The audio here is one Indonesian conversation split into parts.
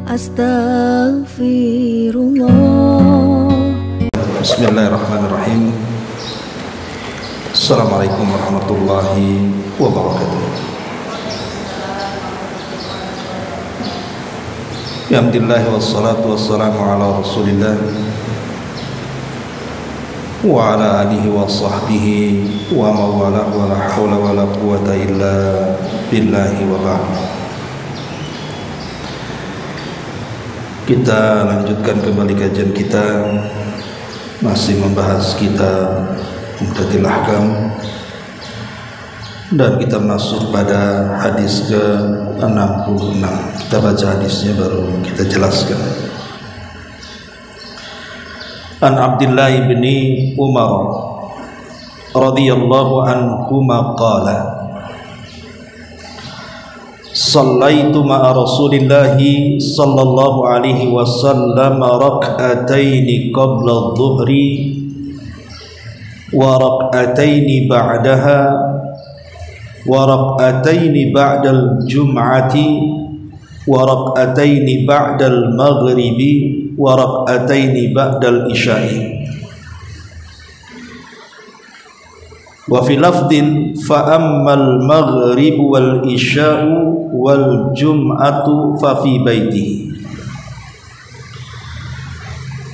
Astaghfirullah. Bismillahirrahmanirrahim. Assalamualaikum warahmatullahi wabarakatuh. Alhamdulillah wassalatu wassalamu ala rasulillah wa ala alihi wa sahbihi wa mawala wa la hawla wa la quwata illa billahi wa ba'd. Kita lanjutkan kembali kajian kita, masih membahas kitab Umdatul Ahkam, dan kita masuk pada hadis ke-66. Kita baca hadisnya baru kita jelaskan. An Abdullah bin Umar radhiyallahu anhuma qala Sallaitu ma'a Rasulillahi sallallahu alaihi wasallam rak'ataini qabla adh-dhuhri wa rak'ataini ba'daha wa rak'ataini ba'dal jum'ati wa rak'ataini ba'dal maghribi wa rak'ataini ba'dal isya'i. Wa fi lafdin fa ammal maghrib wal isya'u wal jum'atu fa fi baitihi.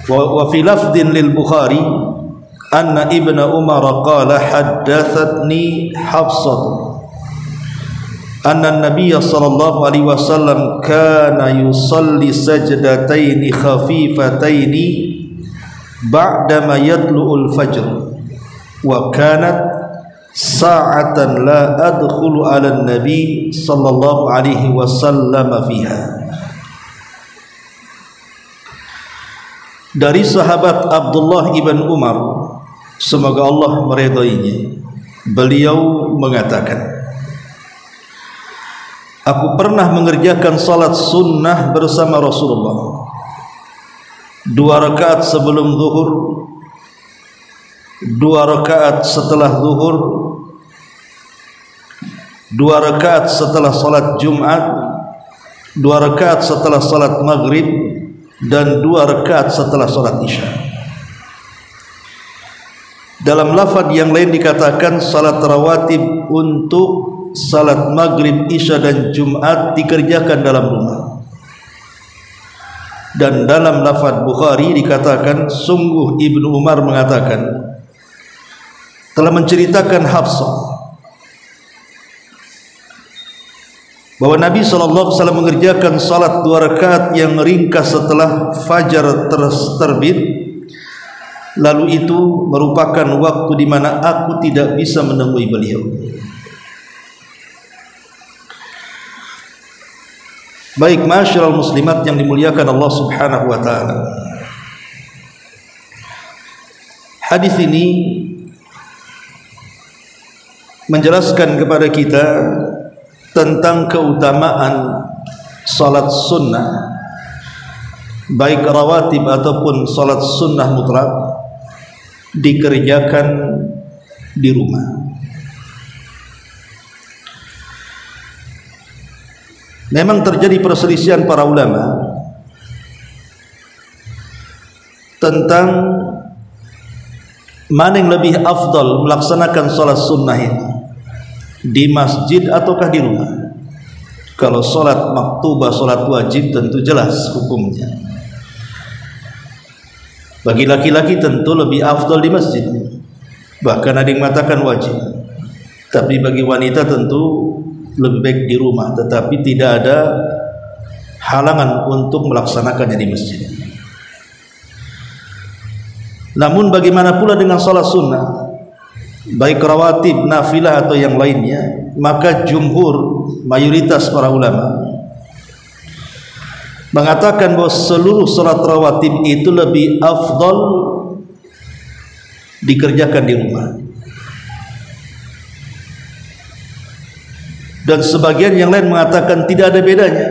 Wa fi lafdin lil Bukhari anna ibna Umar qala haddathatni Hafsah anna an-nabiy sallallahu alaihi wasallam kana yusalli sajdataini khafifataini ba'da ma yatlu'ul fajr wa kanat sa'atan la adkhulu 'ala an-nabi sallallahu alaihi wasallam fiha. Dari sahabat Abdullah ibn Umar, semoga Allah meridainya, beliau mengatakan, aku pernah mengerjakan salat sunnah bersama Rasulullah, 2 rakaat sebelum zuhur, 2 rakaat setelah zuhur, 2 rakaat setelah salat Jumat, 2 rakaat setelah salat Maghrib, dan 2 rakaat setelah salat Isya. Dalam lafaz yang lain dikatakan salat rawatib untuk salat Maghrib, Isya dan Jumat dikerjakan dalam rumah. Dan dalam lafaz Bukhari dikatakan sungguh Ibnu Umar mengatakan telah menceritakan Hafsah bahwa Nabi SAW mengerjakan salat 2 rakaat yang ringkas setelah fajar terbit, lalu itu merupakan waktu di mana aku tidak bisa menemui beliau. Baik masyarul muslimat yang dimuliakan Allah Subhanahu wa taala, hadis ini menjelaskan kepada kita tentang keutamaan salat sunnah, baik rawatib ataupun salat sunnah mutlak, dikerjakan di rumah. Memang terjadi perselisihan para ulama tentang mana yang lebih afdal melaksanakan salat sunnah ini, di masjid ataukah di rumah. Kalau salat maktubah, salat wajib, tentu jelas hukumnya. Bagi laki-laki tentu lebih afdal di masjid, bahkan ada yang mengatakan wajib. Tapi bagi wanita tentu lebih baik di rumah, tetapi tidak ada halangan untuk melaksanakannya di masjid. Namun bagaimana pula dengan salat sunnah, baik rawatib, nafilah atau yang lainnya? Maka jumhur, mayoritas para ulama mengatakan bahwa seluruh salat rawatib itu lebih afdal dikerjakan di rumah. Dan sebagian yang lain mengatakan tidak ada bedanya,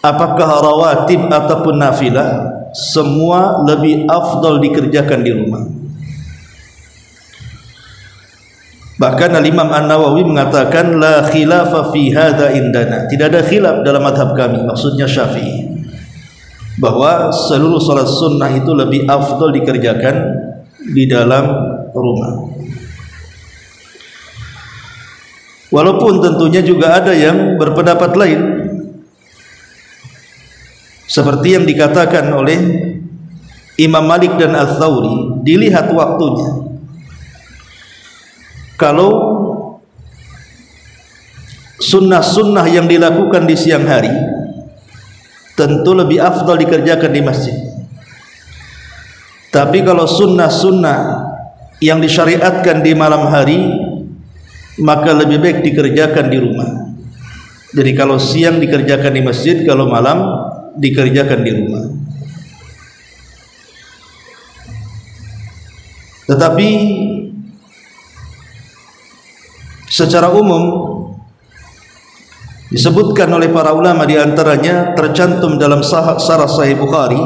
apakah rawatib ataupun nafilah, semua lebih afdal dikerjakan di rumah. Bahkan Al-Imam An-Nawawi mengatakan la khilafa fi hadza indana, tidak ada khilaf dalam mazhab kami, maksudnya Syafi'i, bahwa seluruh salat sunnah itu lebih afdal dikerjakan di dalam rumah. Walaupun tentunya juga ada yang berpendapat lain, seperti yang dikatakan oleh Imam Malik dan Ats-Tsauri, dilihat waktunya. Kalau sunnah-sunnah yang dilakukan di siang hari tentu lebih afdal dikerjakan di masjid. Tapi kalau sunnah-sunnah yang disyariatkan di malam hari, maka lebih baik dikerjakan di rumah. Jadi kalau siang dikerjakan di masjid, kalau malam dikerjakan di rumah. Tetapi secara umum disebutkan oleh para ulama, di antaranya tercantum dalam Syarah Sahih Bukhari,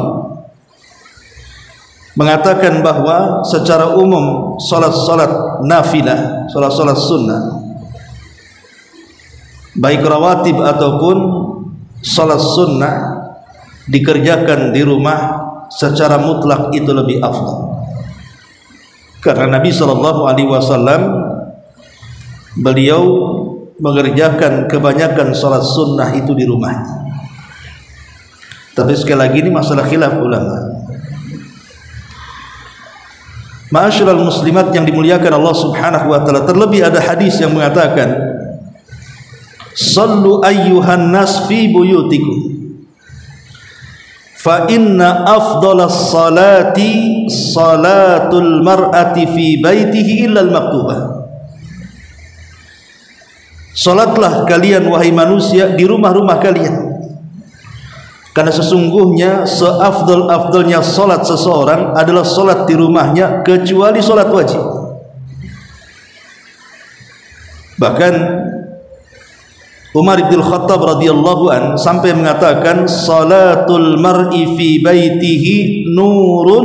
mengatakan bahwa secara umum salat-salat nafilah, salat-salat sunnah, baik rawatib ataupun salat sunnah, dikerjakan di rumah secara mutlak itu lebih afdal. Karena Nabi SAW beliau mengerjakan kebanyakan salat sunnah itu di rumahnya. Tapi sekali lagi ini masalah khilaf ulama. Ma'asyiral muslimat yang dimuliakan Allah Subhanahu wa taala, terlebih ada hadis yang mengatakan, "Shallu ayyuhan nas fi buyutikum fa inna afdalas salati salatul mar'ati fi baitihi illa al-maktubah." Salatlah kalian wahai manusia di rumah-rumah kalian, karena sesungguhnya seafdal-afdalnya salat seseorang adalah salat di rumahnya, kecuali salat wajib. Bahkan Umar bin Khattab radhiyallahu an sampai mengatakan, salatul mar'i fi baitihi nurun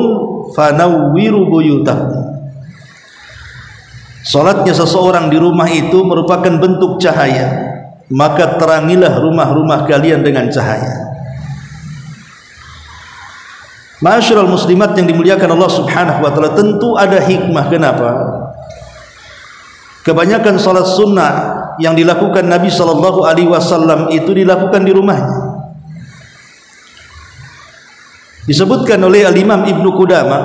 fanawwiru buyutakum. Salatnya seseorang di rumah itu merupakan bentuk cahaya, maka terangilah rumah-rumah kalian dengan cahaya. Ma'asyiral muslimat yang dimuliakan Allah Subhanahu wa taala, tentu ada hikmah kenapa kebanyakan salat sunnah yang dilakukan Nabi sallallahu alaihi wasallam itu dilakukan di rumahnya. Disebutkan oleh Al-Imam Ibnu Qudamah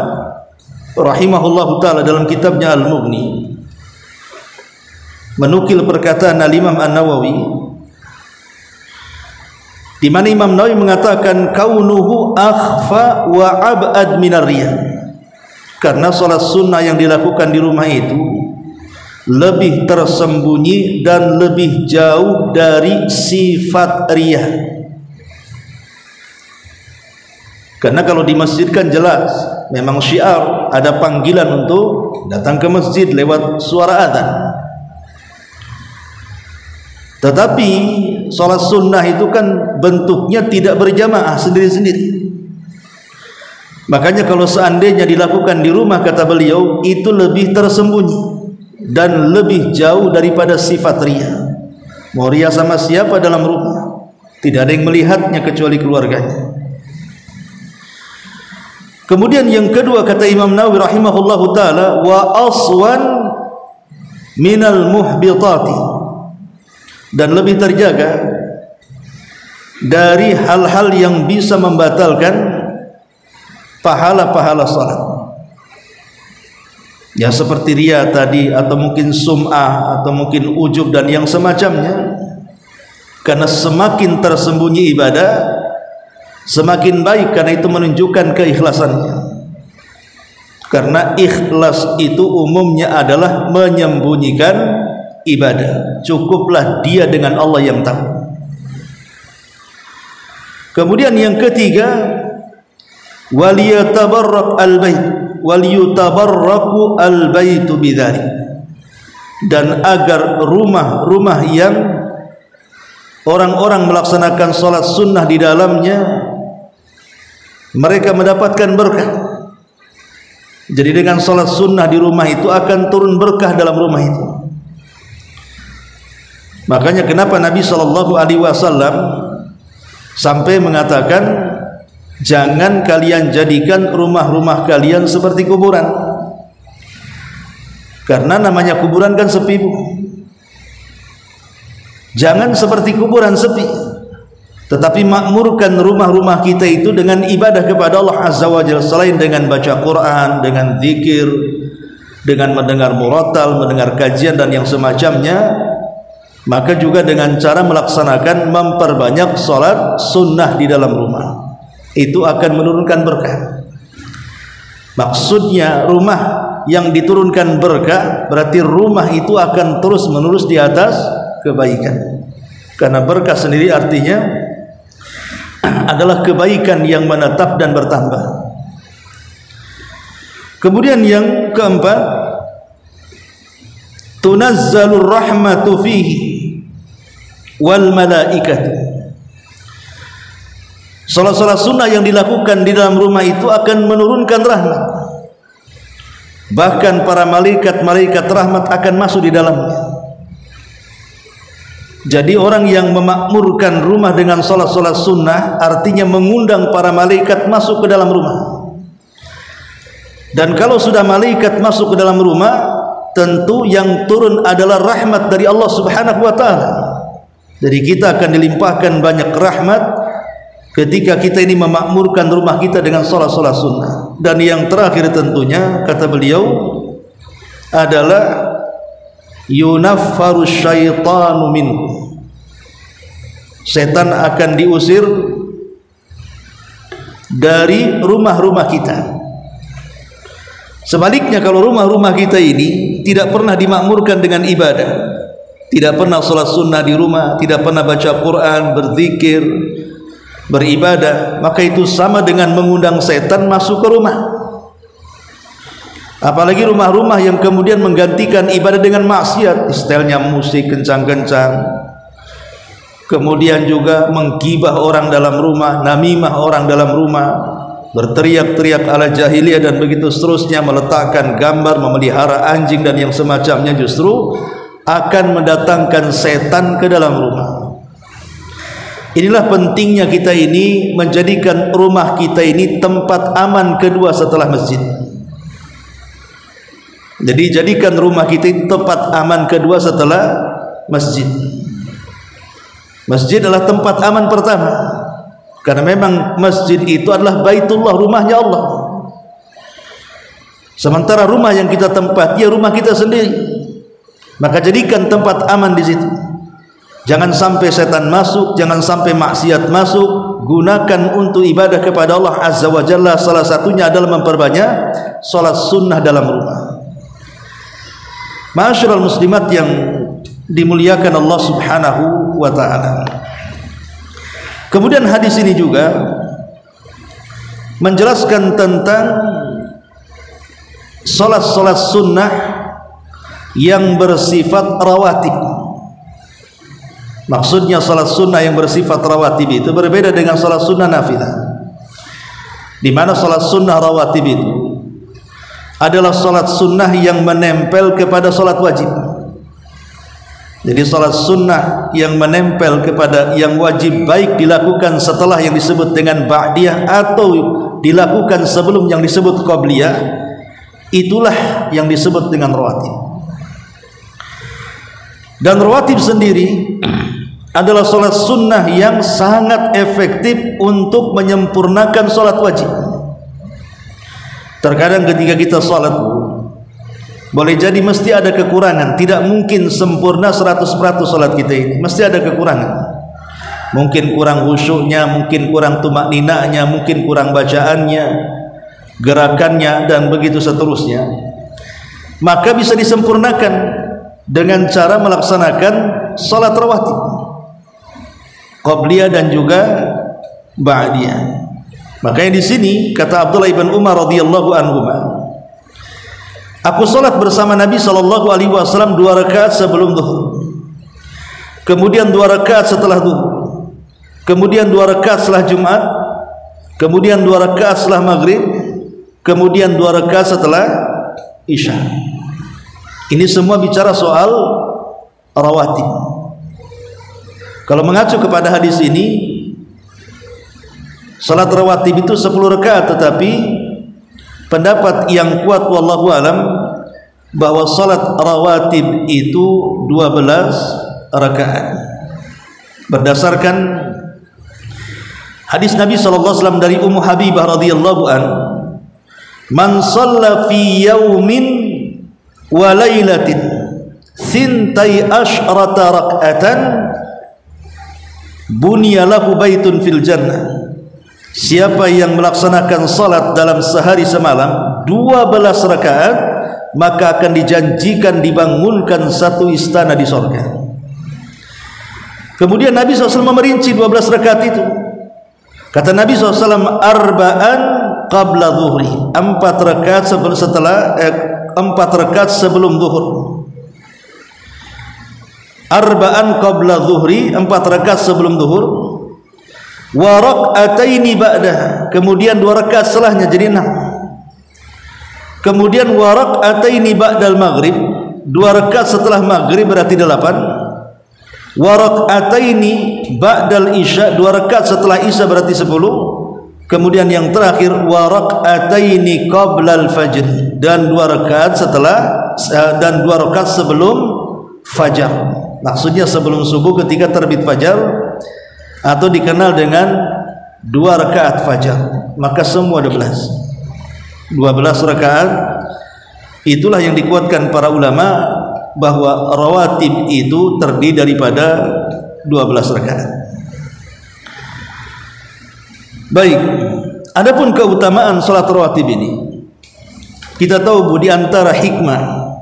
rahimahullahu taala dalam kitabnya Al-Mughni, menukil perkataan Al-Imam An-Nawawi, di mana Imam Nawawi mengatakan kaunuhu akhfa wa ab'ad minar riya, karena salat sunnah yang dilakukan di rumah itu lebih tersembunyi dan lebih jauh dari sifat riya. Karena kalau di masjid kan jelas memang syiar, ada panggilan untuk datang ke masjid lewat suara adzan. Tetapi salat sunnah itu kan bentuknya tidak berjamaah, sendiri-sendiri. Makanya kalau seandainya dilakukan di rumah, kata beliau, itu lebih tersembunyi dan lebih jauh daripada sifat riya. Mau riya sama siapa dalam rumah? Tidak ada yang melihatnya kecuali keluarganya. Kemudian yang kedua, kata Imam Nawawi rahimahullahu taala, wa aswan minal muhbitati, dan lebih terjaga dari hal-hal yang bisa membatalkan pahala-pahala salat. Ya seperti riya tadi, atau mungkin sum'ah, atau mungkin ujub dan yang semacamnya. Karena semakin tersembunyi ibadah, semakin baik, karena itu menunjukkan keikhlasannya. Karena ikhlas itu umumnya adalah menyembunyikan ibadah. Cukuplah dia dengan Allah yang tahu. Kemudian yang ketiga, waliyatabarrak al-bait waliyutabarraku al-baitu bidzalik, dan agar rumah-rumah yang orang-orang melaksanakan salat sunnah di dalamnya mereka mendapatkan berkah. Jadi dengan salat sunnah di rumah itu akan turun berkah dalam rumah itu. Makanya kenapa Nabi sallallahu alaihi wasallam sampai mengatakan Jangan kalian jadikan rumah-rumah kalian seperti kuburan. Karena namanya kuburan kan sepi, Bu. Jangan seperti kuburan sepi, tetapi makmurkan rumah-rumah kita itu dengan ibadah kepada Allah Azza wa Jalla, selain dengan baca Quran, dengan zikir, dengan mendengar murattal, mendengar kajian dan yang semacamnya, maka juga dengan cara melaksanakan memperbanyak salat sunnah di dalam rumah. Itu akan menurunkan berkah. Maksudnya rumah yang diturunkan berkah berarti rumah itu akan terus menerus di atas kebaikan. Karena berkah sendiri artinya adalah kebaikan yang menetap dan bertambah. Kemudian yang keempat, tunazzalur rahmatu fihi wal malaikatu. Salat-salat sunnah yang dilakukan di dalam rumah itu akan menurunkan rahmat. Bahkan para malaikat-malaikat rahmat akan masuk di dalamnya. Jadi orang yang memakmurkan rumah dengan salat-salat sunnah artinya mengundang para malaikat masuk ke dalam rumah. Dan kalau sudah malaikat masuk ke dalam rumah, tentu yang turun adalah rahmat dari Allah Subhanahu wa taala. Jadi kita akan dilimpahkan banyak rahmat ketika kita ini memakmurkan rumah kita dengan salat-salat sunnah. Dan yang terakhir tentunya kata beliau adalah yunaffaru syaitanu minhu. Setan akan diusir dari rumah-rumah kita. Sebaliknya kalau rumah-rumah kita ini tidak pernah dimakmurkan dengan ibadah, tidak pernah salat sunnah di rumah, tidak pernah baca Quran, berzikir, beribadah, maka itu sama dengan mengundang setan masuk ke rumah. Apalagi rumah-rumah yang kemudian menggantikan ibadah dengan maksiat, istilahnya musik kencang-kencang, kemudian juga menggibah orang dalam rumah, namimah orang dalam rumah, berteriak-teriak ala jahiliyah dan begitu seterusnya, meletakkan gambar, memelihara anjing dan yang semacamnya, justru akan mendatangkan setan ke dalam rumah. Inilah pentingnya kita ini menjadikan rumah kita ini tempat aman kedua setelah masjid. Jadi jadikan rumah kita ini tempat aman kedua setelah masjid. Masjid adalah tempat aman pertama, karena memang masjid itu adalah baitullah, rumahnya Allah. Sementara rumah yang kita tempati ya rumah kita sendiri. Maka jadikan tempat aman di situ. Jangan sampai setan masuk, jangan sampai maksiat masuk. Gunakan untuk ibadah kepada Allah Azza wa Jalla. Salah satunya adalah memperbanyak salat sunnah dalam rumah. Ma'asyiral muslimat yang dimuliakan Allah Subhanahu wa taala. Kemudian hadis ini juga menjelaskan tentang salat-salat sunnah yang bersifat rawatib. Maksudnya salat sunnah yang bersifat rawatib itu berbeda dengan salat sunnah nafilah. Di mana salat sunnah rawatib itu adalah salat sunnah yang menempel kepada salat wajib. Jadi salat sunnah yang menempel kepada yang wajib, baik dilakukan setelah yang disebut dengan ba'diyah atau dilakukan sebelum yang disebut qabliyah, itulah yang disebut dengan rawatib. Dan rawatib sendiri adalah salat sunnah yang sangat efektif untuk menyempurnakan salat wajib. Terkadang ketika kita salat, boleh jadi mesti ada kekurangan, tidak mungkin sempurna 100% salat kita ini, mesti ada kekurangan. Mungkin kurang khusyuknya, mungkin kurang tumakninahnya, mungkin kurang bacaannya, gerakannya dan begitu seterusnya. Maka bisa disempurnakan dengan cara melaksanakan salat rawatib, qabliyah dan juga ba'diyah. Makanya di sini kata Abdullah bin Umar radhiyallahu anhu, aku salat bersama Nabi sallallahu alaihi wasallam 2 rakaat sebelum zuhur, kemudian 2 rakaat setelah zuhur, kemudian 2 rakaat setelah Jumat, kemudian 2 rakaat setelah maghrib, kemudian 2 rakaat setelah isya. Ini semua bicara soal rawatib. Kalau mengacu kepada hadis ini, Salat rawatib itu 10 rakaat, tetapi pendapat yang kuat wallahu alam bahwa salat rawatib itu 12 rakaat. Berdasarkan hadis Nabi sallallahu alaihi wasallam dari Ummu Habibah radhiyallahu an, "Man shalla fi yaumin wa lailatin thintai asyrata rak'atan bunya lahu baitun fil jannah." Siapa yang melaksanakan salat dalam sehari semalam 12 rakaat, maka akan dijanjikan dibangunkan satu istana di surga. Kemudian Nabi SAW merinci 12 rakaat itu. Kata Nabi SAW, arba'an qabla zuhri, 4 rakaat sebelum zuhur. Arba'an qabla zuhri, 4 rakaat sebelum zuhur. Wa rak'ataini ba'daha, kemudian 2 rakaat setelahnya jadi 6. Kemudian wa rak'ataini ba'dal maghrib, 2 rakaat setelah maghrib berarti 8. Wa rak'ataini ba'dal isya, 2 rakaat setelah isya berarti 10. Kemudian yang terakhir wa rak'ataini qablal fajr, dan 2 rakaat setelah dan 2 rakaat sebelum fajar. Maksudnya sebelum subuh ketika terbit fajar, atau dikenal dengan 2 rakaat fajar. Maka semua 12 rakaat. Itulah yang dikuatkan para ulama bahwa rawatib itu terdiri daripada 12 rakaat. Baik, adapun keutamaan salat rawatib ini, kita tahu di antara hikmah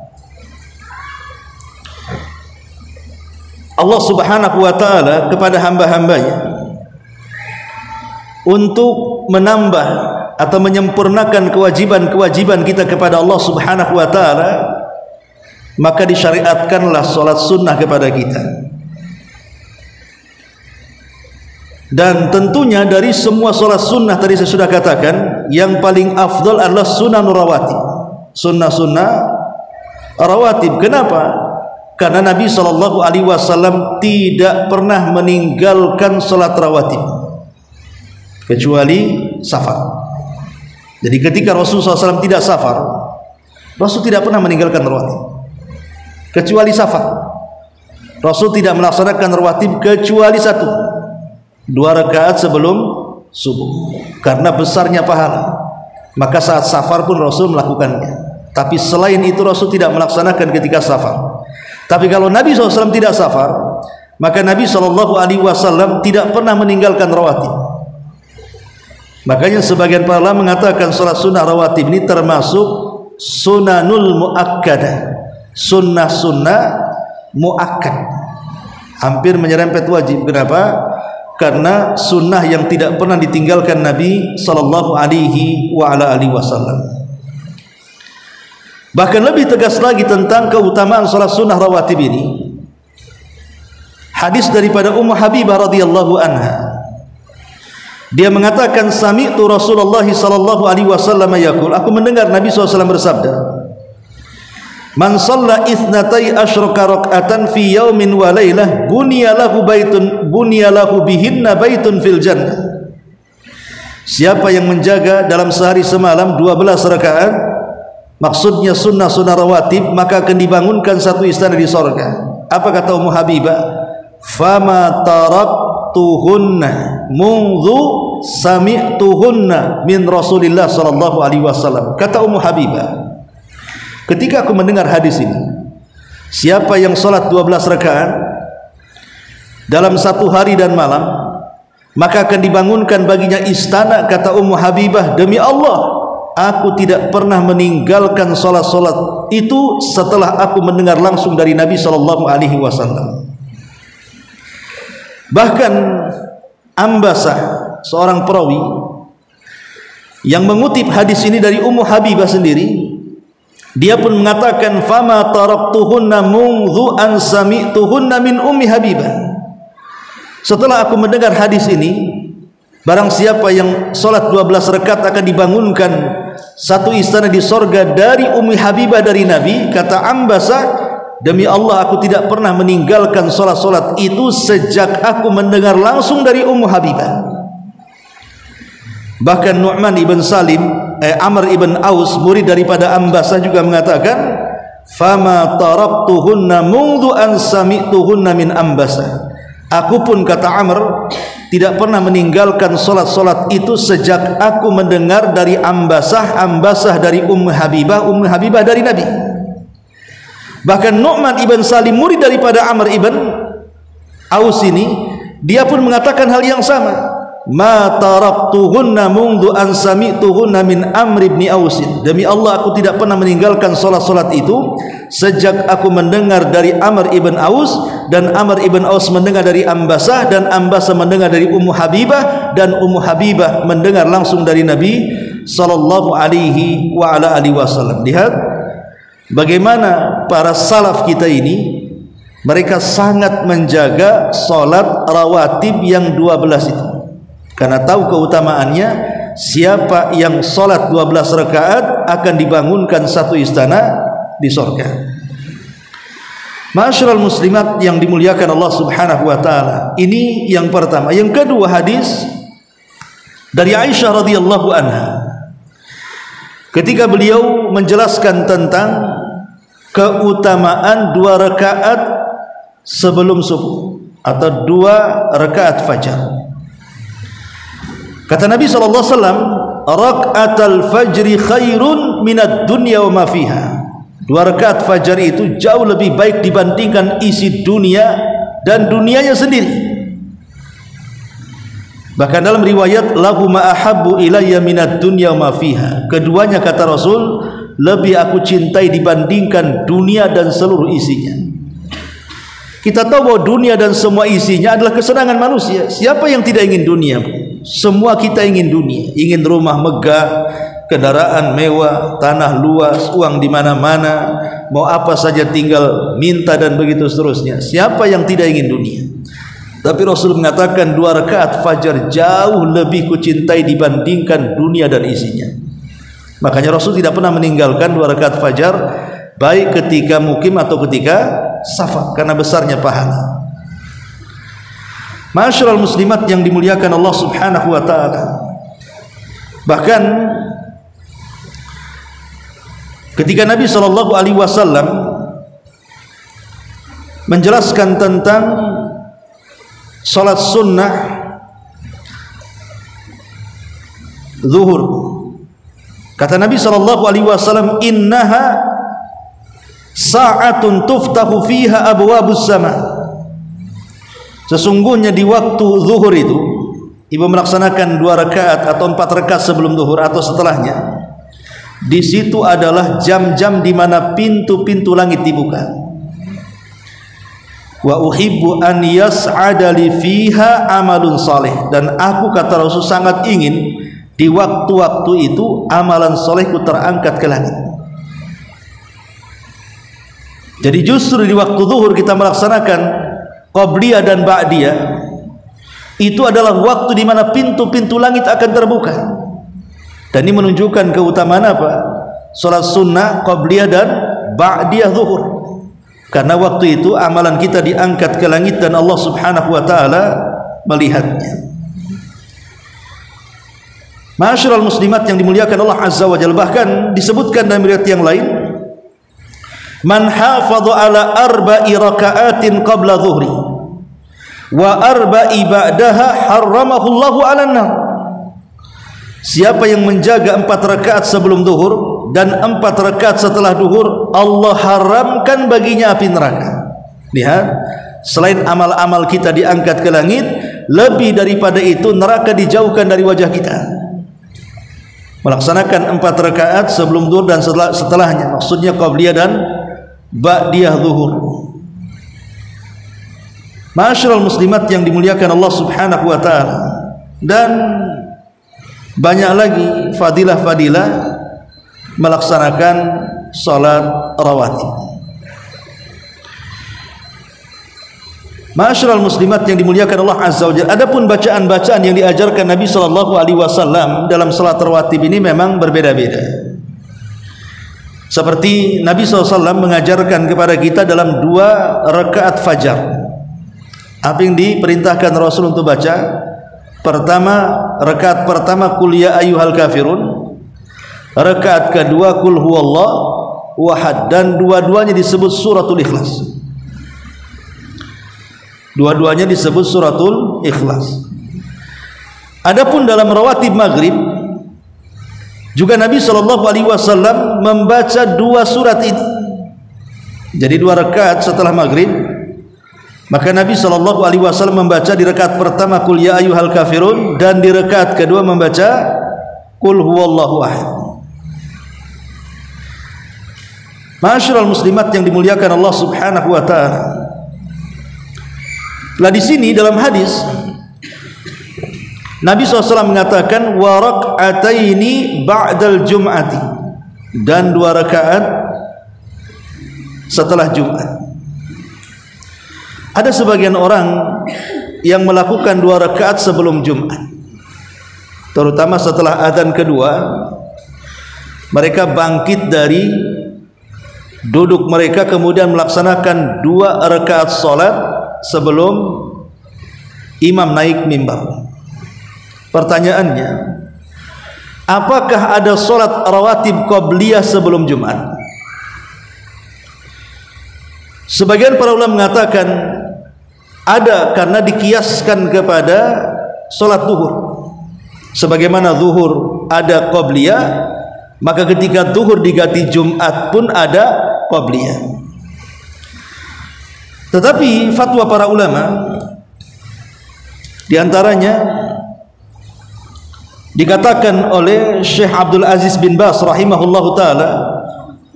Allah Subhanahu wa ta'ala kepada hamba-hambanya untuk menambah atau menyempurnakan kewajiban-kewajiban kita kepada Allah Subhanahu wa ta'ala, maka disyariatkanlah salat sunnah kepada kita. Dan tentunya dari semua salat sunnah tadi saya sudah katakan, yang paling afdal adalah sunanur rawatib, sunnah-sunnah rawatib. Kenapa? Karena Nabi SAW tidak pernah meninggalkan salat rawatib kecuali safar. Jadi ketika Rasulullah SAW tidak safar, Rasul tidak pernah meninggalkan rawatib kecuali safar. Rasul tidak melaksanakan rawatib kecuali 1, 2 rakaat sebelum subuh, karena besarnya pahala. Maka saat safar pun Rasul melakukannya. Tapi selain itu Rasul tidak melaksanakan ketika safar. Tapi kalau Nabi SAW tidak safar, maka Nabi SAW tidak pernah meninggalkan rawatib. Makanya sebagian para ulama mengatakan salat sunnah rawatib ini termasuk sunanul muakkadah, sunnah-sunnah muakkad, hampir menyerempet wajib. Kenapa? Karena sunnah yang tidak pernah ditinggalkan Nabi SAW. Bahkan lebih tegas lagi tentang keutamaan salat sunnah rawatib ini, hadis daripada Ummu Habibah radhiyallahu anha. Dia mengatakan, sami'tu Rasulullah sallallahu alaihi wasallam yaqul, aku mendengar Nabi SAW bersabda, man shalla itsnatai asyraka rak'atan fi yaumin wa lailah bunya lahu bihinna baitun fil jannah. Siapa yang menjaga dalam sehari semalam 12 rakaat, maksudnya sunnah-sunnah rawatib, maka akan dibangunkan satu istana di sorga. Apa kata Ummu Habibah? Fama taraktuhunna mungzu sami'tuhunna min Rasulillah sallallahu alaihi wasallam. Kata Ummu Habibah, ketika aku mendengar hadis ini, siapa yang salat 12 rakaat dalam 1 hari dan malam, maka akan dibangunkan baginya istana. Kata Ummu Habibah, demi Allah, aku tidak pernah meninggalkan salat-salat itu setelah aku mendengar langsung dari Nabi sallallahu alaihi wasallam. Bahkan Ambasah, seorang perawi yang mengutip hadis ini dari Ummu Habibah sendiri, dia pun mengatakan, fama taraktuhunna mungzu an sami'tuhunna min Ummi Habibah. Setelah aku mendengar hadis ini, barang siapa yang salat 12 rakaat akan dibangunkan satu istana di sorga dari Ummi Habibah dari Nabi. Kata Ambasah, demi Allah aku tidak pernah meninggalkan salat-salat itu sejak aku mendengar langsung dari Ummu Habibah. Bahkan Nu'man ibn Salim, Amr ibn Aus, murid daripada Ambasah juga mengatakan, fama taraktuhunna mungdu an sami'tuhunna min Ambasah. Aku pun, kata Amr, tidak pernah meninggalkan solat-solat itu sejak aku mendengar dari Ambasah, Ambasah dari Ummu Habibah dari Nabi. Bahkan Nu'man ibn Salim, murid daripada Amr ibn Aus ini, dia pun mengatakan hal yang sama. Ma taraktuhunna mungdu an sami'tuhunna min Amr ibn Aus. Demi Allah, aku tidak pernah meninggalkan solat-solat itu sejak aku mendengar dari Amr ibn Aus, dan Amr ibn Aus mendengar dari Ambasah, dan Ambasah mendengar dari Ummu Habibah, dan Ummu Habibah mendengar langsung dari Nabi sallallahu alaihi wa ala alihi wasallam. Lihat bagaimana para salaf kita ini, mereka sangat menjaga salat rawatib yang 12 itu, karena tahu keutamaannya. Siapa yang salat 12 rakaat akan dibangunkan satu istana di surga. Ma'asyiral muslimat yang dimuliakan Allah Subhanahu wa taala. Ini yang pertama. Yang kedua, hadis dari Aisyah radhiyallahu anha, ketika beliau menjelaskan tentang keutamaan 2 rakaat sebelum subuh atau 2 rakaat fajar. Kata Nabi SAW, rakaatul fajri khairun minad dunya wa ma fiha. 2 rakaat fajar itu jauh lebih baik dibandingkan isi dunia dan dunianya sendiri. Bahkan dalam riwayat, lahu ma ahabbu ilayya minad dunya wa ma fiha. Keduanya, kata Rasul, lebih aku cintai dibandingkan dunia dan seluruh isinya. Kita tahu bahwa dunia dan semua isinya adalah kesenangan manusia. Siapa yang tidak ingin dunia? Semua kita ingin dunia, ingin rumah megah, kendaraan mewah, tanah luas, uang di mana-mana, mau apa saja tinggal minta, dan begitu seterusnya. Siapa yang tidak ingin dunia? Tapi Rasul mengatakan 2 rakaat fajar jauh lebih kucintai dibandingkan dunia dan isinya. Makanya Rasul tidak pernah meninggalkan 2 rakaat fajar, baik ketika mukim atau ketika safar, karena besarnya pahala. Ma'asyiral muslimat yang dimuliakan Allah Subhanahu wa taala. Bahkan ketika Nabi sallallahu alaihi wasallam menjelaskan tentang salat sunnah zuhur, kata Nabi sallallahu alaihi wasallam, innaha sa'atun tuftahu fiha abwabus sama. Sesungguhnya di waktu zuhur itu, ibu melaksanakan 2 rakaat atau 4 rakaat sebelum zuhur atau setelahnya, di situ adalah jam-jam di mana pintu-pintu langit dibuka. Wa uhibbu an yas'ada li fiha amalun saleh. Dan aku, kata Rasul, sangat ingin di waktu-waktu itu amalan solehku terangkat ke langit. Jadi justru di waktu zuhur kita melaksanakan qabliyah dan ba'diyah, itu adalah waktu di mana pintu-pintu langit akan terbuka. Dan ini menunjukkan keutamaan apa? Salat sunnah qabliyah dan ba'diyah zuhur. Karena waktu itu amalan kita diangkat ke langit dan Allah Subhanahu wa taala melihatnya. Ma'asyiral muslimat yang dimuliakan Allah Azza wa Jalla, bahkan disebutkan dalam riwayat yang lain, man hafadha ala arba'i raka'atin qabla dhuhri wa arba'i ba'daha harramahu Allahu 'alan nar. Siapa yang menjaga 4 rakaat sebelum zuhur dan 4 rakaat setelah zuhur, Allah haramkan baginya api neraka. Lihat, selain amal-amal kita diangkat ke langit, lebih daripada itu neraka dijauhkan dari wajah kita. Melaksanakan 4 rakaat sebelum zuhur dan setelahnya, maksudnya qabliyah dan ba'diyah zuhur. Ma'asyiral muslimat yang dimuliakan Allah Subhanahu wa taala, dan banyak lagi fadilah-fadilah melaksanakan salat rawatib. Ma'asyiral muslimat yang dimuliakan Allah Azza wa Jalla, adapun bacaan-bacaan yang diajarkan Nabi sallallahu alaihi wasallam dalam salat rawatib ini memang berbeda-beda. Seperti Nabi SAW mengajarkan kepada kita dalam 2 rakaat fajar, apa yang diperintahkan Rasul untuk baca? pertama, rakaat pertama qul ya ayyuhal kafirun, rakaat kedua qul huwallahu ahad, dan dua-duanya disebut suratul Ikhlas. Dua-duanya disebut suratul Ikhlas. Adapun dalam rawatib maghrib juga Nabi SAW membaca dua surat ini. Jadi dua rakaat setelah maghrib, maka Nabi SAW membaca di rakaat pertama qul ya ayyuhal kafirun, dan di rakaat kedua membaca qul huwallahu ahad. Ma'asyiral muslimat yang dimuliakan Allah Subhanahu wa taala. Lah di sini dalam hadis Nabi SAW mengatakan wa rak'ataini ba'dal jum'ati, dan dua rakaat setelah Jumat. Ada sebagian orang yang melakukan dua rakaat sebelum Jumat, terutama setelah azan kedua. Mereka bangkit dari duduk mereka, kemudian melaksanakan dua rakaat salat sebelum imam naik mimbar. Pertanyaannya, apakah ada salat rawatib qabliyah sebelum Jumat? Sebagian para ulama mengatakan ada, karena dikiaskan kepada salat zuhur. Sebagaimana zuhur ada qabliyah, maka ketika zuhur diganti Jumat pun ada qabliyah. Tetapi fatwa para ulama diantaranya dikatakan oleh Syekh Abdul Aziz bin Baz rahimahullahu taala,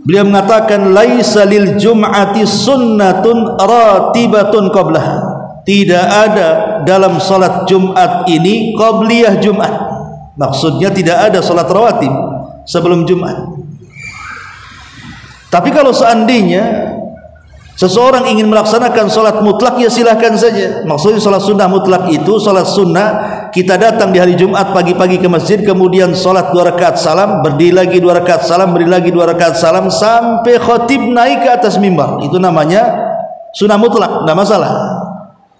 beliau mengatakan laisa lil jum'ati sunnatun ratibatun qablaha. Tidak ada dalam salat Jumat ini qabliyah Jumat. Maksudnya tidak ada salat rawatib sebelum Jumat. Tapi kalau seandainya seseorang ingin melaksanakan salat mutlak, ya silahkan saja. Maksudnya salat sunnah mutlak itu salat sunnah, kita datang di hari Jumat pagi-pagi ke masjid, kemudian salat dua rakaat salam, berdiri lagi dua rakaat salam, berdiri lagi dua rakaat salam, sampai khatib naik ke atas mimbar. Itu namanya sunnah mutlak, tidak masalah,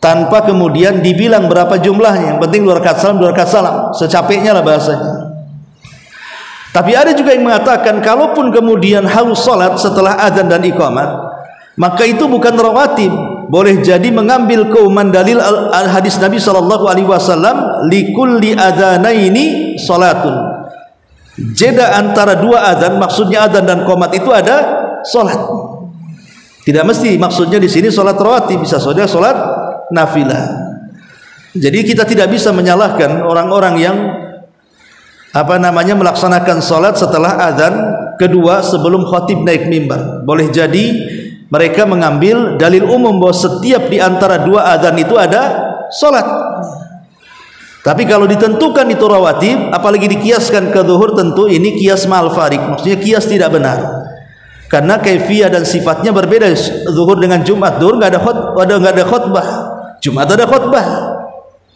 tanpa kemudian dibilang berapa jumlahnya. Yang penting dua rakaat salam, secapeknya lah bahasanya. Tapi ada juga yang mengatakan kalaupun kemudian harus salat setelah azan dan iqamat, maka itu bukan rawatib. Boleh jadi mengambil keumuman dalil hadis Nabi SAW, likulli adzanaini salatun. Jeda antara dua azan, maksudnya azan dan qomat itu ada salat. Tidak mesti maksudnya di sini salat rawatib, bisa saja salat nafilah. Jadi kita tidak bisa menyalahkan orang-orang yang melaksanakan salat setelah azan kedua sebelum khatib naik mimbar. Boleh jadi mereka mengambil dalil umum bahwa setiap di antara dua azan itu ada salat. Tapi kalau ditentukan itu rawatib, apalagi dikiaskan ke zuhur, tentu ini kias ma'al farik, maksudnya kias tidak benar. Karena kaifiyah dan sifatnya berbeda. Zuhur dengan Jumat, zuhur enggak ada khutbah, Jumat ada khutbah.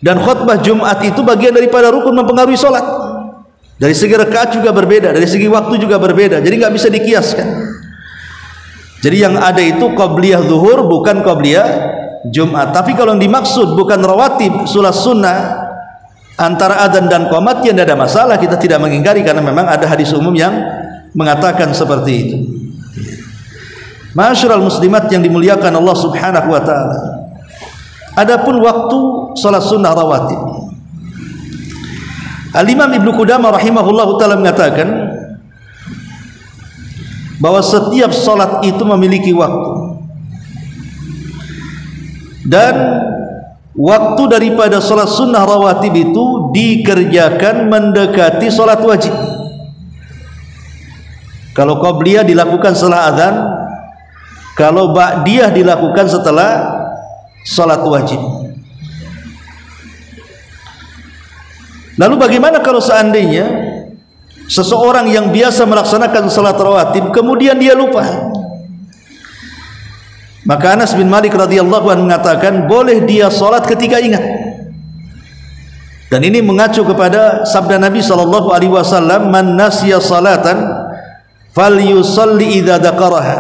Dan khutbah Jumat itu bagian daripada rukun mempengaruhi salat. Dari segi rakaat juga berbeda, dari segi waktu juga berbeda. Jadi nggak bisa dikiaskan. Jadi yang ada itu qabliyah zuhur, bukan qabliyah Jumat. Tapi kalau yang dimaksud bukan rawatib, salat sunnah antara adzan dan qomat, ya tidak ada masalah, kita tidak mengingkari, karena memang ada hadis umum yang mengatakan seperti itu. Ma'asyiral muslimat yang dimuliakan Allah Subhanahu wa taala. Adapun waktu salat sunnah rawatib, Al-Imam Ibnu Qudamah rahimahullahu taala mengatakan bahwa setiap salat itu memiliki waktu, dan waktu daripada salat sunnah rawatib itu dikerjakan mendekati salat wajib. Kalau qabliyah dilakukan setelah azan, kalau ba'diyah dilakukan setelah salat wajib. Lalu bagaimana kalau seandainya seseorang yang biasa melaksanakan salat rawatib kemudian dia lupa? Maka Anas bin Malik radhiyallahu anhu mengatakan boleh dia salat ketika ingat. Dan ini mengacu kepada sabda Nabi sallallahu alaihi wasallam, "Man nasiya salatan falyusalli idza dzakaraha,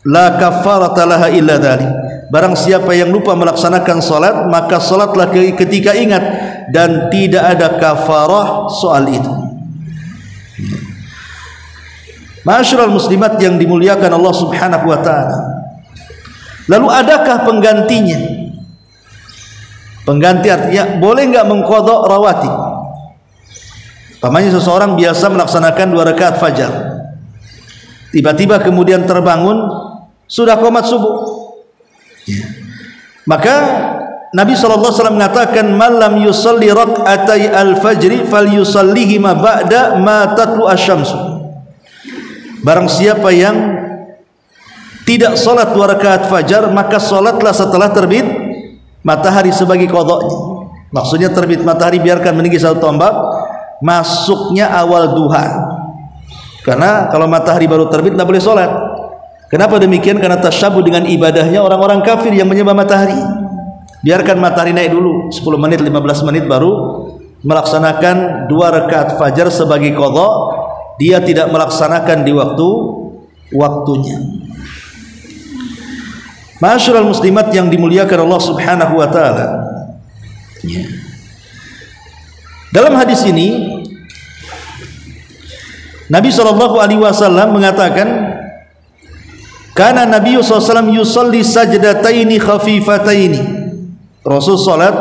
la kaffarata laha illa dzalik." barang siapa yang lupa melaksanakan salat, maka salatlah ketika ingat dan tidak ada kafarah soal itu. Ma'asyiral muslimat yang dimuliakan Allah Subhanahu wa taala. Lalu adakah penggantinya? Pengganti artinya boleh enggak mengqadha rawatib? Pamannya seseorang biasa melaksanakan 2 rakaat fajar. Tiba-tiba kemudian terbangun sudah qomat subuh. Maka Nabi SAW mengatakan man lam yusalli rak'atai al-fajri falyusallihima ba'da ma tatlu asy-syamsu. Barang siapa yang tidak salat 2 rakaat fajar, maka salatlah setelah terbit matahari sebagai qadha'nya. Maksudnya terbit matahari biarkan meninggi 1 tombak, masuknya awal duha. Karena kalau matahari baru terbit tidak boleh sholat. Kenapa demikian? Karena tasyabuh dengan ibadahnya orang-orang kafir yang menyembah matahari. Biarkan matahari naik dulu 10 menit 15 menit baru melaksanakan 2 rakaat fajar sebagai qadha. Dia tidak melaksanakan di waktunya. Ma'asyiral muslimat yang dimuliakan Allah Subhanahu wa taala. Dalam hadis ini Nabi SAW mengatakan, karena Nabi SAW yusalli sajdataini khafifataini. Rasul salat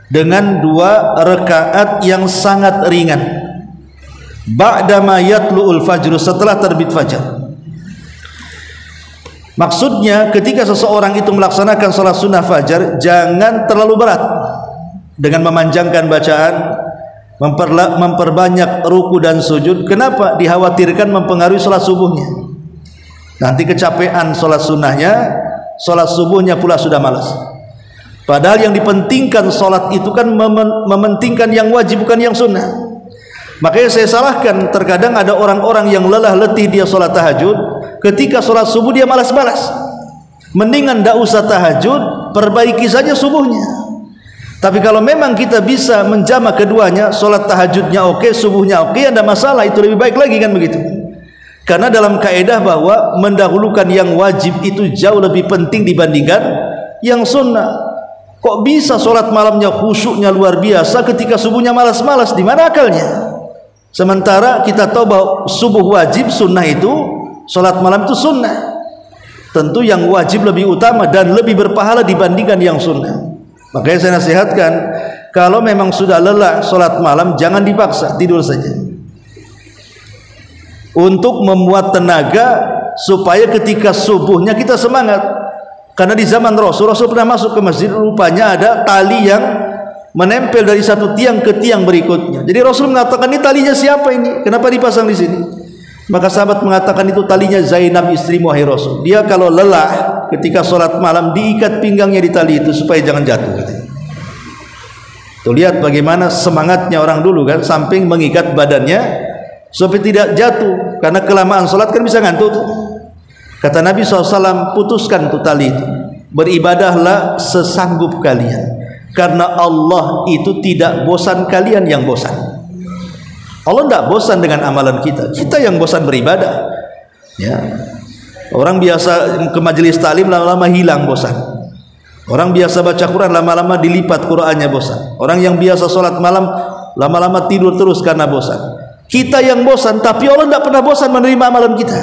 dengan 2 rakaat yang sangat ringan. Ba'dama yatlu'ul fajr, setelah terbit fajar. Maksudnya ketika seseorang itu melaksanakan salat sunnah fajar, jangan terlalu berat dengan memanjangkan bacaan, memperbanyak ruku dan sujud. Kenapa? Dikhawatirkan mempengaruhi sholat subuhnya. Nanti kecapean sholat sunnahnya, sholat subuhnya pula sudah malas. Padahal yang dipentingkan sholat itu kan mementingkan yang wajib, bukan yang sunnah. Makanya saya salahkan, terkadang ada orang-orang yang lelah letih dia sholat tahajud, ketika sholat subuh dia malas-malas. Mendingan tidak usah tahajud, perbaiki saja subuhnya. Tapi kalau memang kita bisa menjamak keduanya, sholat tahajudnya oke, subuhnya oke, ada masalah, itu lebih baik lagi kan begitu. Karena dalam kaidah bahwa mendahulukan yang wajib itu jauh lebih penting dibandingkan yang sunnah. Kok bisa sholat malamnya khusyuknya luar biasa, ketika subuhnya malas-malas? Di mana akalnya? Sementara kita tahu bahwa subuh wajib, sunnah itu, sholat malam itu sunnah. Tentu yang wajib lebih utama dan lebih berpahala dibandingkan yang sunnah. Makanya saya nasihatkan, kalau memang sudah lelah sholat malam, jangan dipaksa, tidur saja. Untuk membuat tenaga supaya ketika subuhnya kita semangat. Karena di zaman Rasul pernah masuk ke masjid, rupanya ada tali yang menempel dari satu tiang ke tiang berikutnya. Jadi Rasul mengatakan, ini talinya siapa ini? Kenapa dipasang di sini? Maka sahabat mengatakan, itu talinya Zainab istrimu wahai Rasul. Dia kalau lelah ketika sholat malam diikat pinggangnya di tali itu supaya jangan jatuh. Tuh lihat bagaimana semangatnya orang dulu kan, samping mengikat badannya supaya tidak jatuh, karena kelamaan sholat kan bisa ngantuk tuh. Kata Nabi SAW, putuskan tuh tali itu, beribadahlah sesanggup kalian, karena Allah itu tidak bosan kalian yang bosan. Allah tidak bosan dengan amalan kita, kita yang bosan beribadah. Ya. Orang biasa ke majelis taklim lama-lama hilang bosan. Orang biasa baca Quran lama-lama dilipat Qurannya bosan. Orang yang biasa sholat malam lama-lama tidur terus karena bosan. Kita yang bosan, tapi Allah tidak pernah bosan menerima amalan kita.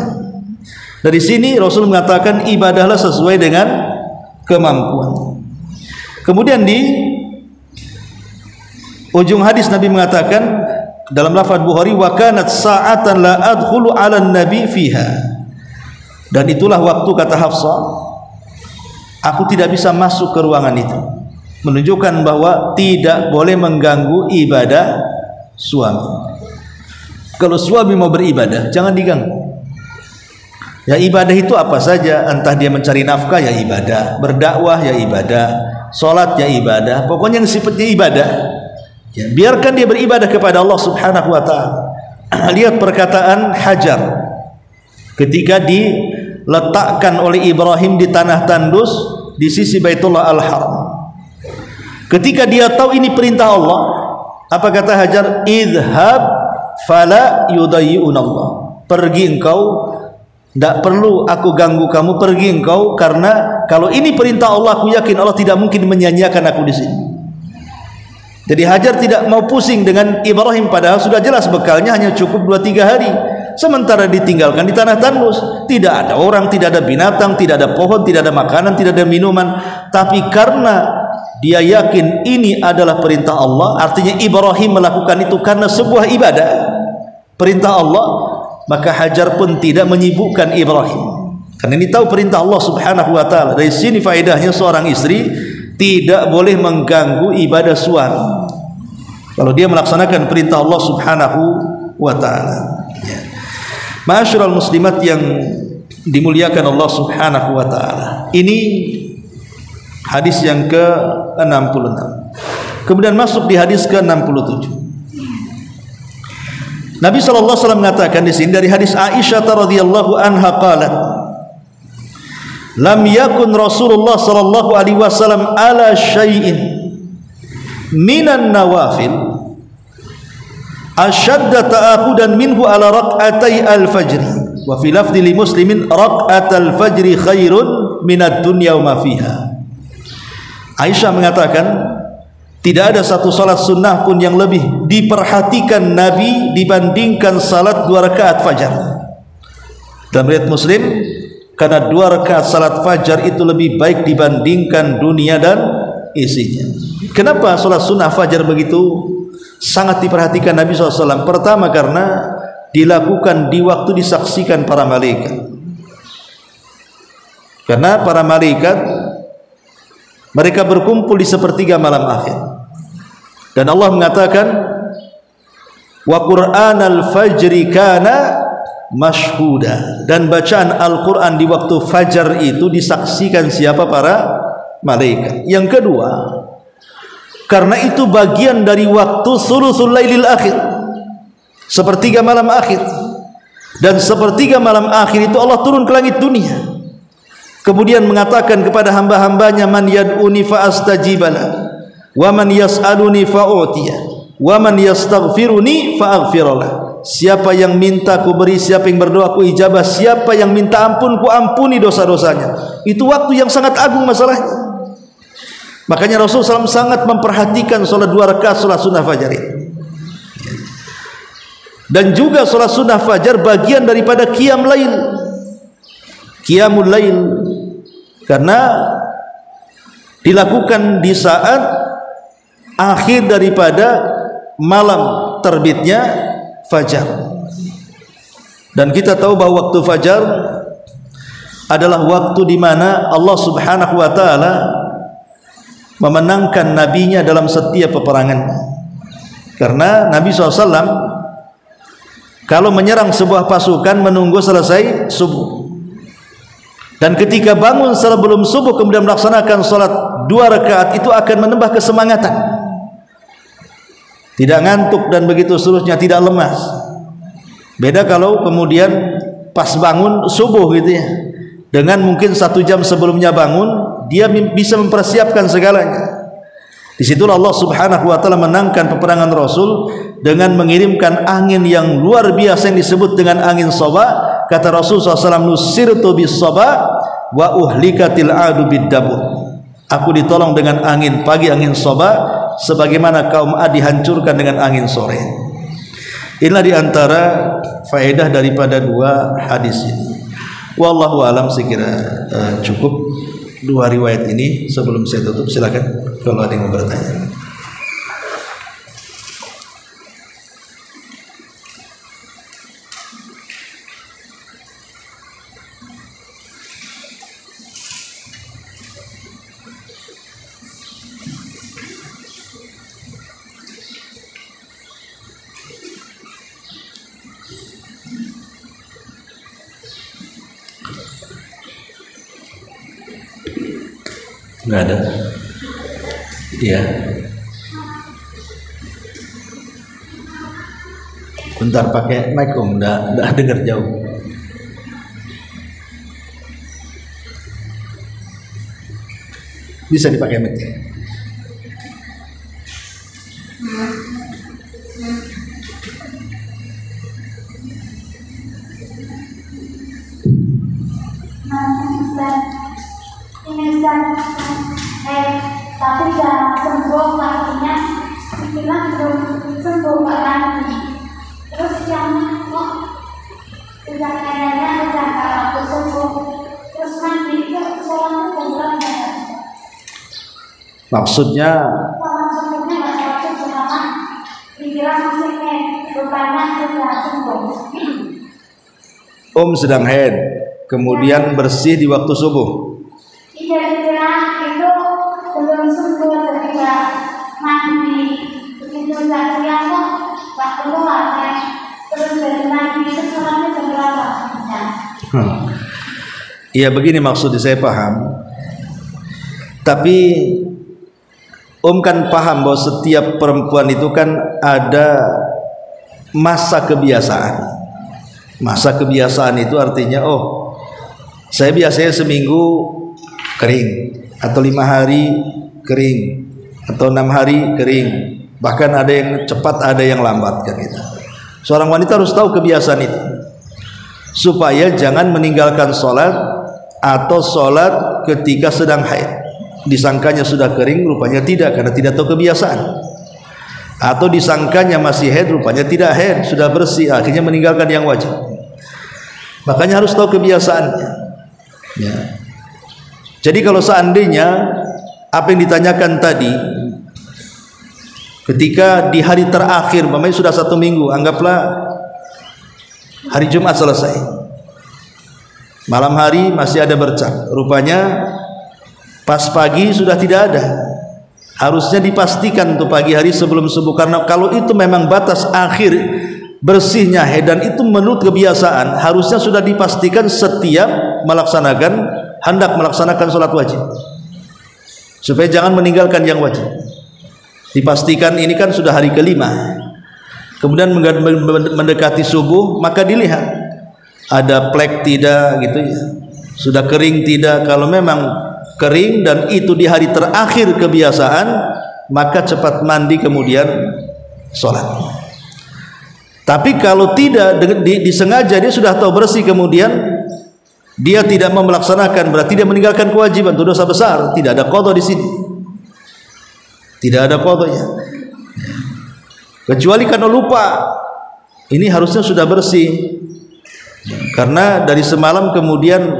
Dari sini Rasul mengatakan, ibadahlah sesuai dengan kemampuan. Kemudian di ujung hadis Nabi mengatakan dalam lafaz Bukhari, wa kanat sa'atan la adkhulu 'ala nabi fiha. Dan itulah waktu, kata Hafsah, aku tidak bisa masuk ke ruangan itu. Menunjukkan bahwa tidak boleh mengganggu ibadah suami. Kalau suami mau beribadah, jangan diganggu. Ya, ibadah itu apa saja, entah dia mencari nafkah ya ibadah, berdakwah ya ibadah, sholat ya ibadah, pokoknya yang sifatnya ibadah. Ya, biarkan dia beribadah kepada Allah Subhanahu wa taala. Lihat perkataan Hajar ketika diletakkan oleh Ibrahim di tanah tandus di sisi Baitullah Al-Haram. Ketika dia tahu ini perintah Allah, apa kata Hajar? Idhab fala yudayyunallah. Pergi engkau, tidak perlu aku ganggu kamu, pergi engkau, karena kalau ini perintah Allah, aku yakin Allah tidak mungkin menyanyiakan aku di sini. Jadi Hajar tidak mau pusing dengan Ibrahim, padahal sudah jelas bekalnya hanya cukup 2-3 hari. Sementara ditinggalkan di tanah tandus, tidak ada orang, tidak ada binatang, tidak ada pohon, tidak ada makanan, tidak ada minuman. Tapi karena dia yakin ini adalah perintah Allah, artinya Ibrahim melakukan itu karena sebuah ibadah, perintah Allah, maka Hajar pun tidak menyibukkan Ibrahim. Karena ini tahu perintah Allah Subhanahu wa taala. Dari sini faedahnya seorang istri tidak boleh mengganggu ibadah suami kalau dia melaksanakan perintah Allah Subhanahu wa taala. Ma'asyiral muslimat yang dimuliakan Allah Subhanahu wa taala. Ini hadis yang ke-66. Kemudian masuk di hadis ke-67. Nabi sallallahu alaihi wasallam mengatakan di sini dari hadis Aisyah radhiyallahu anha qalat, lam yakun Rasulullah sallallahu alaihi wasallam ala syai'in minan nawafil ashadda ta'ahudan minhu ala raq'atay al-fajr wa fi lafdhi li muslimin raq'atal fajri khairun minad dunya wa ma fiha. Aisyah mengatakan tidak ada satu salat sunnah pun yang lebih diperhatikan Nabi dibandingkan salat 2 rakaat fajar. Dalam riwayat Muslim, karena 2 rakaat salat fajar itu lebih baik dibandingkan dunia dan isinya. Kenapa salat sunnah fajar begitu sangat diperhatikan Nabi SAW? Pertama karena dilakukan di waktu disaksikan para malaikat. Karena para malaikat mereka berkumpul di sepertiga malam akhir. Dan Allah mengatakan, wa Qur'anal fajri kana mashhuda, dan bacaan Al-Quran di waktu fajar itu disaksikan siapa? Para malaikat. Yang kedua, karena itu bagian dari waktu sulusul lailil akhir, sepertiga malam akhir. Dan sepertiga malam akhir itu Allah turun ke langit dunia, kemudian mengatakan kepada hamba-hambanya, man yad'uni fa astajibala wa man yas'aluni fa u'tiya wa man yastaghfiruni fa aghfirlah. Siapa yang minta ku beri, siapa yang berdoa ku ijabah, siapa yang minta ampun ku ampuni dosa-dosanya. Itu waktu yang sangat agung masalahnya. Makanya Rasulullah SAW sangat memperhatikan sholat 2 rakaat sholat sunnah fajar ini. Dan juga sholat sunnah fajar bagian daripada qiyam lail, qiyamul lail, karena dilakukan di saat akhir daripada malam terbitnya fajar. Dan kita tahu bahwa waktu fajar adalah waktu di mana Allah Subhanahu wa taala memenangkan nabinya dalam setiap peperangan. Karena Nabi SAW kalau menyerang sebuah pasukan menunggu selesai subuh, dan ketika bangun sebelum subuh kemudian melaksanakan sholat 2 rakaat itu akan menambah kesemangatan, tidak ngantuk dan begitu seterusnya, tidak lemas. Beda kalau kemudian pas bangun subuh gitu ya, dengan mungkin 1 jam sebelumnya bangun dia bisa mempersiapkan segalanya. Disitulah Allah Subhanahu wa taala menangkan peperangan Rasul dengan mengirimkan angin yang luar biasa yang disebut dengan angin soba. Kata Rasul SAW, nusirtu bis soba wa uhlikatil adu bid dabur. Aku ditolong dengan angin pagi, angin soba, sebagaimana kaum Ad dihancurkan dengan angin sore. Inilah diantara faedah daripada 2 hadis ini. Wallahu alam, saya kira cukup 2 riwayat ini. Sebelum saya tutup, silakan kalau ada yang mau bertanya. Nggak ada. Iya. Bentar pakai mic om, nggak dengar jauh. Bisa dipakai mic. sudah tapi sudah sembuh, artinya dibilang belum sembuh Pak lagi. Terus yang kok sudah kayaknya udah waktu sembuh, terus mandi itu sholatnya jam berapa? Maksudnya Nggak sholat subuh karena dibilang masih rupanya sudah sembuh. sedang haid, kemudian bersih di waktu subuh. Iya, dibilang itu belum sembuh ketika mandi, begitu nggak siang kok nggak keluar, terus dari mandi itu sholatnya jam berapa? Iya begini maksudnya, saya paham. Tapi kan paham bahwa setiap perempuan itu kan ada masa kebiasaan. Masa kebiasaan itu artinya saya biasanya seminggu kering, atau 5 hari kering, atau 6 hari kering. Bahkan ada yang cepat, ada yang lambat kan itu. Seorang wanita harus tahu kebiasaan itu, supaya jangan meninggalkan sholat atau sholat ketika sedang haid. Disangkanya sudah kering, rupanya tidak, karena tidak tahu kebiasaan. Atau disangkanya masih haid, rupanya tidak haid, sudah bersih, akhirnya meninggalkan yang wajib. Makanya harus tahu kebiasaannya ya. Jadi kalau seandainya apa yang ditanyakan tadi, ketika di hari terakhir, memang sudah 1 minggu, anggaplah hari Jumat selesai, malam hari masih ada bercak, rupanya pas pagi sudah tidak ada. Harusnya dipastikan untuk pagi hari sebelum subuh, karena kalau itu memang batas akhir bersihnya haid, dan itu menurut kebiasaan, harusnya sudah dipastikan setiap hendak melaksanakan sholat wajib, supaya jangan meninggalkan yang wajib. Dipastikan ini kan sudah hari kelima, kemudian mendekati subuh, maka dilihat ada plek tidak gitu ya, sudah kering tidak. Kalau memang kering dan itu di hari terakhir kebiasaan, maka cepat mandi kemudian sholat. Tapi kalau tidak, disengaja dia sudah tahu bersih, kemudian dia tidak mau melaksanakan, berarti dia meninggalkan kewajiban, itu dosa besar. Tidak ada qadha di sini, tidak ada qadhanya, kecuali karena lupa. Ini harusnya sudah bersih, karena dari semalam kemudian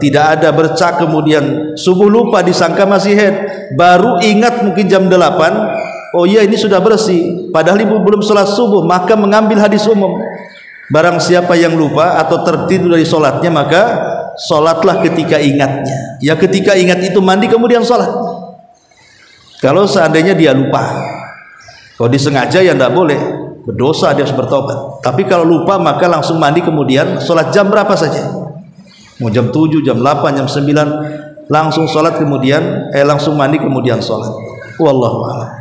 tidak ada bercak, kemudian subuh lupa, disangka masih haid, baru ingat mungkin jam 8, oh iya ini sudah bersih, padahal ibu belum sholat subuh. Maka mengambil hadis umum, barang siapa yang lupa atau tertidur dari sholatnya, maka sholatlah ketika ingatnya. Ya ketika ingat itu mandi kemudian sholat. Kalau seandainya dia lupa, kalau disengaja ya tidak boleh, berdosa, dia harus bertobat. Tapi kalau lupa maka langsung mandi kemudian sholat, jam berapa saja, mau jam 7, jam 8, jam 9, langsung sholat kemudian langsung mandi kemudian sholat. Wallahu a'lam.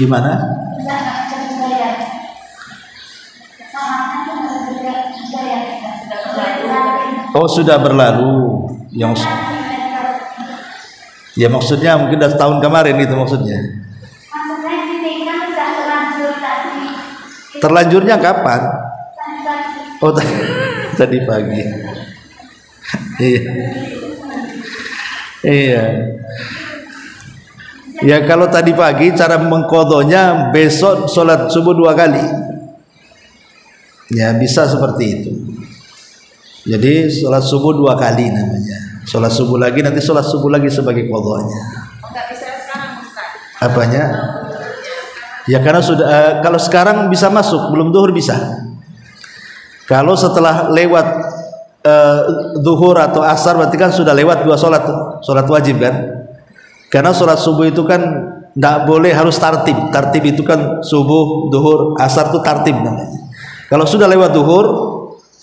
Gimana? Sudah berlalu. Ya maksudnya mungkin udah tahun kemarin itu maksudnya. Terlanjurnya kapan? Tadi pagi. Iya. Ya kalau tadi pagi, cara mengqadhanya besok sholat subuh 2 kali. Ya bisa seperti itu. Jadi sholat subuh 2 kali namanya. Sholat subuh lagi, nanti sholat subuh lagi sebagai qadhanya. Enggak bisa sekarang Ustaz. Apanya? Ya karena sudah kalau sekarang bisa masuk, belum zuhur bisa. Kalau setelah lewat zuhur atau asar, berarti kan sudah lewat 2 sholat wajib kan? Karena sholat subuh itu kan tidak boleh harus tartib. Tartib itu kan subuh, zuhur, asar itu tartib namanya. Kalau sudah lewat zuhur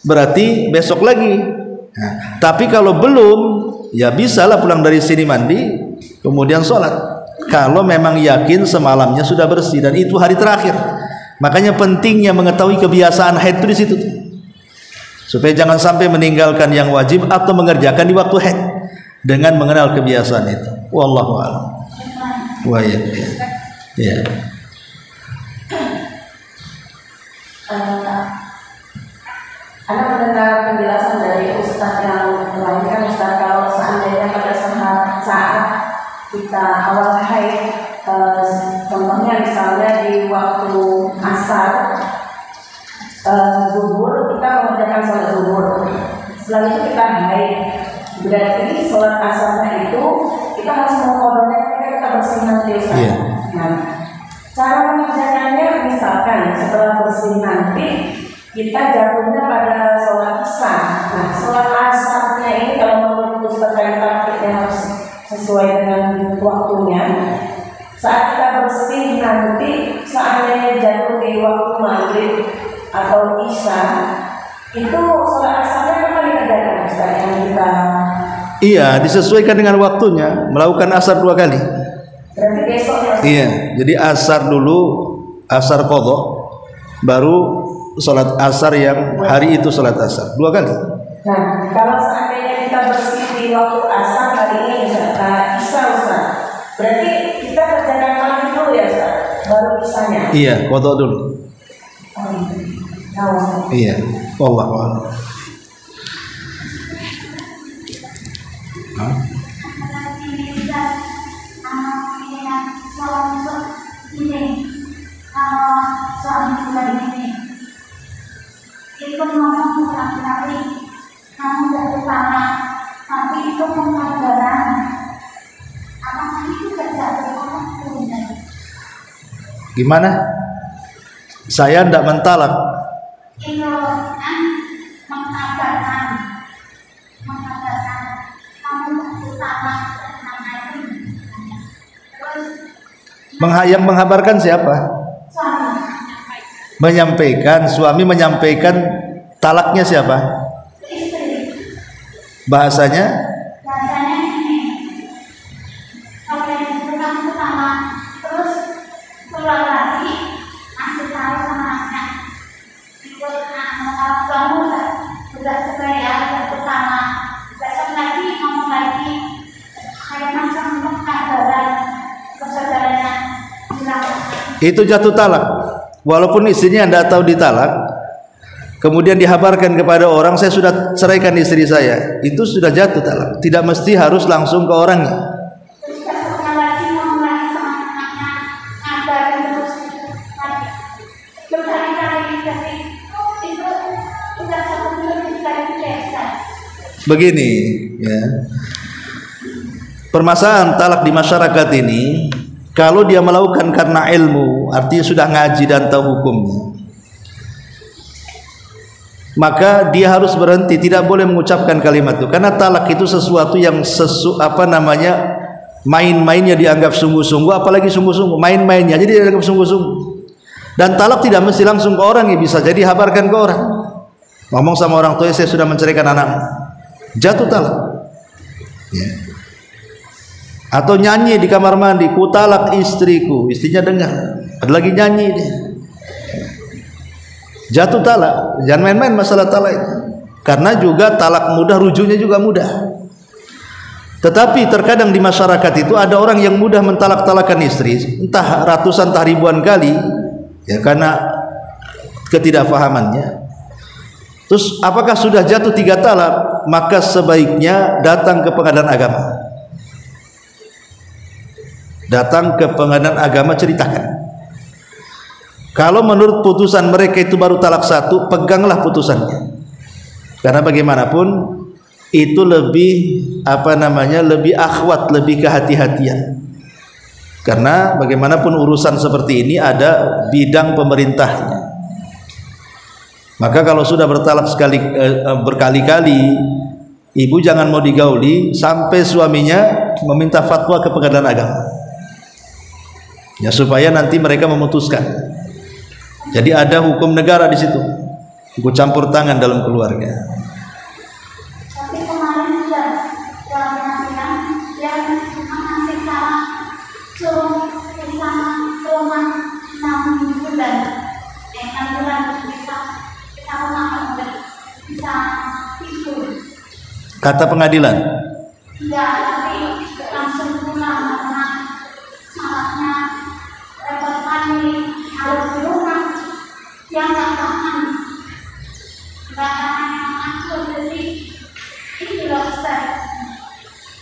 berarti besok lagi. Nah, tapi kalau belum, ya bisalah pulang dari sini mandi kemudian sholat. Kalau memang yakin semalamnya sudah bersih dan itu hari terakhir. Makanya pentingnya mengetahui kebiasaan haid itu di situ, supaya jangan sampai meninggalkan yang wajib atau mengerjakan di waktu haid dengan mengenal kebiasaan itu. Wallahu a'lam. Wa ya. Anak mendengar Contohnya misalnya di waktu asar, zuhur, kita mengerjakan sholat zuhur. Setelah itu kita haid. Berarti sholat asarnya itu kita harus mengkodoknya, kita bersih nanti. Iya. Nah, cara mengerjakannya misalkan setelah bersih nanti kita jatuhnya pada sholat isya. Nah, sholat asarnya ini kalau menurut Ustaz kita harus sesuai dengan waktunya. Saat kita bersih nanti, seandainya jatuh di waktu maghrib atau isya, itu sholat asarnya kapan dikerjakan Ustaz yang kita? Iya, disesuaikan dengan waktunya, melakukan asar 2 kali. Berarti besok ya? Iya, jadi asar dulu, asar qadha, baru sholat asar yang hari itu sholat asar 2 kali. Nah, kalau seandainya kita bersih di waktu asar hari ini isya Ustaz, berarti kita kerjakan maghrib dulu ya Ustaz, baru isyanya. Iya, qadha dulu. Nah, Ustaz. Iya, wallahu a'lam. Itu ngomong berkali-kali, kamu jatuh tanah, tapi itu pengorbanan. Apakah itu terjadi waktunya? Gimana? Saya tidak mentalak. Itu mengkabarkan, kamu jatuh tanah, terus Yang menghabarkan siapa? suami. Suami menyampaikan talaknya siapa? Istri. Bahasanya Ini kalau yang kamu pertama terus pulang lagi masih tahu sama anaknya ikut kalau kamu udah supaya yang pertama besok lagi ngomong lagi kayak macam pengkabaran kesadarannya bilang itu jatuh talak. Walaupun istrinya tidak tahu ditalak, kemudian dihabarkan kepada orang, saya sudah ceraikan istri saya, itu sudah jatuh talak. Tidak mesti harus langsung ke orangnya. terus besoknya lagi ngomong lagi sama anaknya ngabarin terus berkali-kali jadi itu udah satu bulan sekali biasa. Begini, ya. Permasalahan talak di masyarakat ini, kalau dia melakukan karena ilmu, artinya sudah ngaji dan tahu hukumnya, maka dia harus berhenti, tidak boleh mengucapkan kalimat itu, karena talak itu sesuatu yang main-mainnya dianggap sungguh-sungguh, apalagi sungguh-sungguh, main-mainnya jadi dianggap sungguh-sungguh. Dan talak tidak mesti langsung ke orang, ya bisa jadi habarkan ke orang, ngomong sama orang tua, saya sudah menceraikan anakmu, jatuh talak, ya. Atau nyanyi di kamar mandi, ku talak istriku, istrinya dengar, ada lagi nyanyi dia, jatuh talak. Jangan main-main masalah talak itu, karena juga talak mudah, rujuknya juga mudah. Tetapi terkadang di masyarakat itu ada orang yang mudah mentalak-talakan istri, entah ratusan, entah ribuan kali, ya, karena ketidakfahamannya. Terus apakah sudah jatuh 3 talak, maka sebaiknya datang ke pengadilan agama. Datang ke pengadilan agama, ceritakan. Kalau menurut putusan mereka itu baru talak 1, peganglah putusannya. Karena bagaimanapun itu lebih lebih akhwat, lebih kehati-hatian. Karena bagaimanapun urusan seperti ini ada bidang pemerintahnya. Maka kalau sudah bertalak berkali-kali, ibu jangan mau digauli sampai suaminya meminta fatwa ke pengadilan agama. Ya, supaya nanti mereka memutuskan. Jadi ada hukum negara di situ, ikut campur tangan dalam keluarga. Tapi kemarin juga dalam penampilan yang masih sama suruh bersama rumah 6 bulan, 6 bulan bisa rumah bisa tidur. Kata pengadilan. Tidak, tapi langsung pulang karena syaratnya repot kali harus di rumah yang nggak tahan yang atur. Jadi ini loh Ustaz,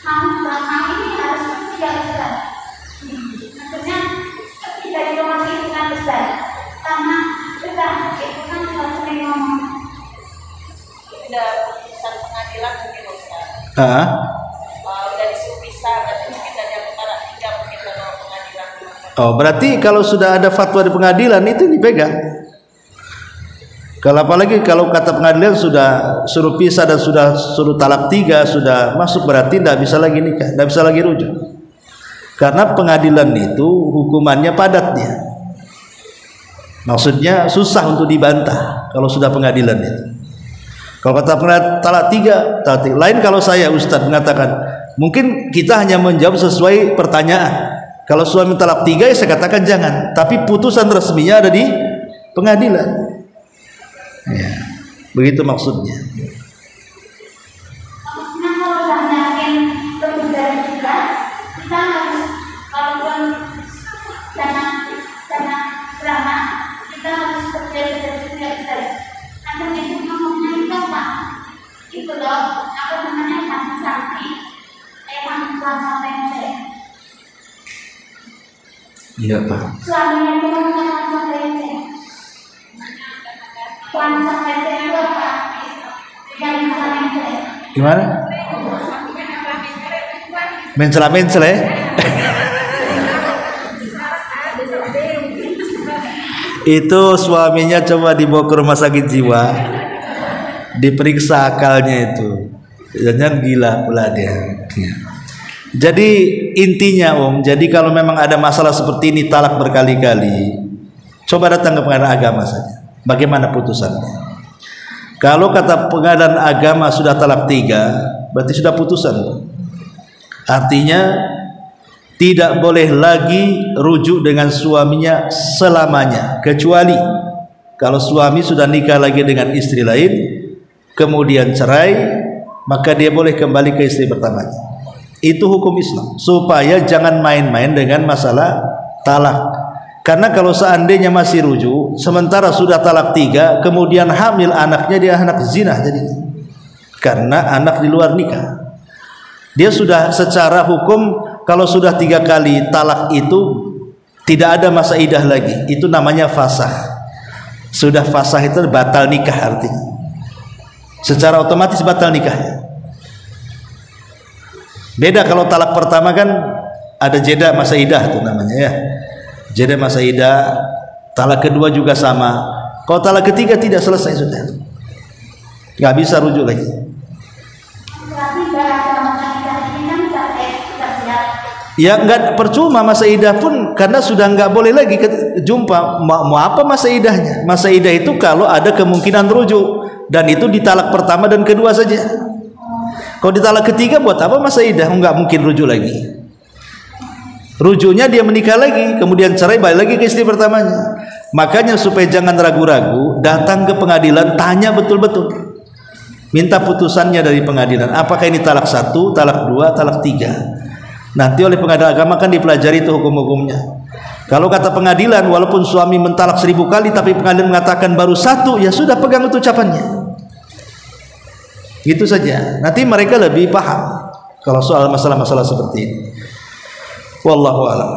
kamu selama ini harus kerja Ustaz. Maksudnya Ustaz. Karena sudah itu kan sudah sering ngomong. Udah putusan pengadilan mungkin Ustaz. Udah disuruh pisah, berarti mungkin dari antara 3 mungkin kalau pengadilan. Oh, berarti kalau sudah ada fatwa di pengadilan itu dipegang. Kalau apalagi kalau kata pengadilan sudah suruh pisah dan sudah suruh talak 3 sudah masuk, berarti tidak bisa lagi nikah, tidak bisa lagi rujuk. Karena pengadilan itu hukumannya padat dia. Maksudnya susah untuk dibantah kalau sudah pengadilan itu. Kalau kata pengadilan talak 3, talak 3. Lain kalau saya Ustadz mengatakan, mungkin kita hanya menjawab sesuai pertanyaan. Kalau suami talak 3 ya saya katakan jangan, tapi putusan resminya ada di pengadilan. Ya, begitu maksudnya. Maksudnya kalau sudah yakin lebih dari 3, kita harus kalaupun dana drama kita harus berbeda. Ada itu ngomongnya itu Pak, itu loh apa namanya sanksi kuasa pencet. Iya Pak. Suaminya itu ngomongnya kuasa pencet. Kuasa pencet itu apa? Yang kuasa pencet. Gimana? Mencela-mencela ya? Itu suaminya coba dibawa ke rumah sakit jiwa, diperiksa akalnya itu, jangan gila pula dia. Jadi intinya jadi kalau memang ada masalah seperti ini talak berkali-kali, coba datang ke pengadilan agama saja. Bagaimana putusannya? Kalau kata pengadilan agama sudah talak 3, berarti sudah putusan. Artinya tidak boleh lagi rujuk dengan suaminya selamanya, kecuali kalau suami sudah nikah lagi dengan istri lain kemudian cerai, maka dia boleh kembali ke istri pertamanya. Itu hukum Islam, supaya jangan main-main dengan masalah talak. Karena kalau seandainya masih rujuk sementara sudah talak 3 kemudian hamil anaknya, dia anak zina jadi, karena anak di luar nikah. Dia sudah secara hukum kalau sudah 3 kali talak itu tidak ada masa idah lagi, itu namanya fasah. Sudah fasah itu batal nikah artinya, secara otomatis batal nikahnya. Beda kalau talak pertama kan ada jeda masa idah itu namanya ya, jeda masa idah. Talak kedua juga sama. Kalau talak ketiga tidak, selesai sudah, nggak bisa rujuk lagi. Ya nggak percuma masa idah pun, karena sudah nggak boleh lagi jumpa. Mau apa masa idahnya? Masa idah itu kalau ada kemungkinan rujuk, dan itu di talak pertama dan kedua saja. Kalau di talak ketiga buat apa masa idah? Nggak mungkin rujuk lagi. Rujuknya dia menikah lagi, kemudian cerai, balik lagi ke istri pertamanya. Makanya supaya jangan ragu-ragu, datang ke pengadilan, tanya betul-betul, minta putusannya dari pengadilan. Apakah ini talak 1, talak 2, talak 3? Nanti oleh pengadilan agama kan dipelajari itu hukum-hukumnya. Kalau kata pengadilan walaupun suami mentalak 1000 kali tapi pengadilan mengatakan baru 1, ya sudah pegang itu ucapannya. Gitu saja. Nanti mereka lebih paham kalau soal masalah-masalah seperti ini. Wallahu a'lam.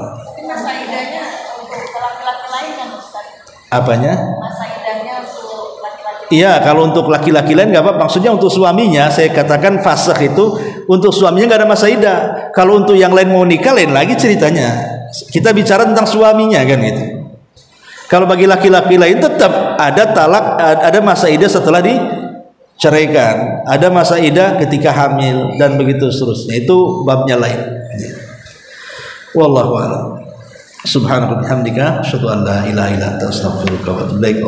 Masa idahnya untuk laki-laki lain kan Ustaz? Apanya? Masa idahnya untuk laki-laki. Iya, kalau untuk laki-laki lain nggak apa. Maksudnya untuk suaminya, saya katakan fasakh itu untuk suaminya nggak ada masa idah. Kalau untuk yang lain mau nikah lain lagi ceritanya. Kita bicara tentang suaminya kan gitu. Kalau bagi laki-laki lain tetap ada talak, ada masa idah setelah diceraikan, ada masa idah ketika hamil dan begitu seterusnya. Itu babnya lain. Wallahu a'lam. Subhanaka wa bihamdika asyhadu an la ilaha illa anta astaghfiruka wa atubu ilaik.